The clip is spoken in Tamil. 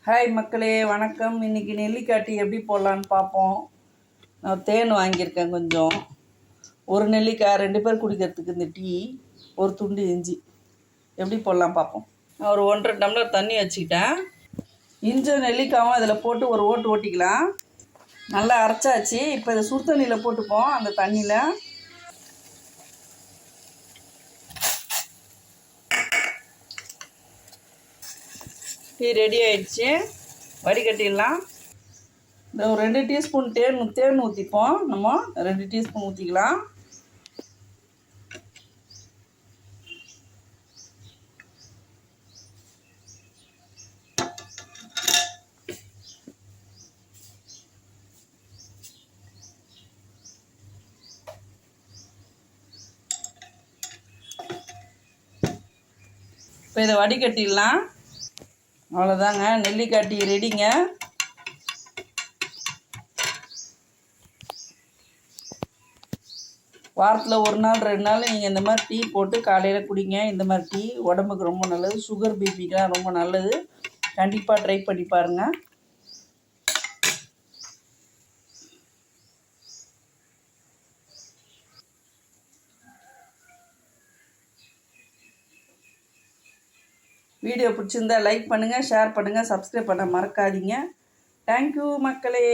ஹாய் மக்களே, வணக்கம். இன்றைக்கி நெல்லிக்காய் டீ எப்படி போடலான்னு பார்ப்போம். நான் தேன் வாங்கியிருக்கேன் கொஞ்சம். ஒரு நெல்லிக்காய் 2 பேர் குடிக்கிறதுக்கு இந்த டீ. ஒரு துண்டு இஞ்சி எப்படி போடலாம் பார்ப்போம். நான் ஒரு 1.5 டம்ளர் தண்ணி வச்சுக்கிட்டேன். இஞ்சி நெல்லிக்காயும் அதில் போட்டு ஒரு ஓட்டு ஓட்டிக்கலாம். நல்லா அரைச்சாச்சு. இப்போ இதை சுடு தண்ணியில் போட்டுப்போம். அந்த தண்ணியில் டீ ரெடி ஆயிடுச்சு. வடிகட்டிடலாம். இந்த ஒரு 2 டீஸ்பூன் தேன் ஊற்றிப்போம். நம்ம 2 டீஸ்பூன் ஊற்றிக்கலாம். இப்போ இதை வடிகட்டிடலாம். அவ்வளோதாங்க, நெல்லிக்காய் டீ ரெடிங்க. வாரத்தில் 1 நாள் 2 நாள் நீங்கள் இந்த மாதிரி டீ போட்டு காலையில் குடிங்க. இந்த மாதிரி டீ உடம்புக்கு ரொம்ப நல்லது. சுகர் பிபிக்கெலாம் ரொம்ப நல்லது. கண்டிப்பாக ட்ரை பண்ணி பாருங்கள். வீடியோ பிடிச்சிருந்தா லைக் பண்ணுங்கள், ஷேர் பண்ணுங்கள், சப்ஸ்கிரைப் பண்ண மறக்காதீங்க. தேங்க்யூ மக்களே.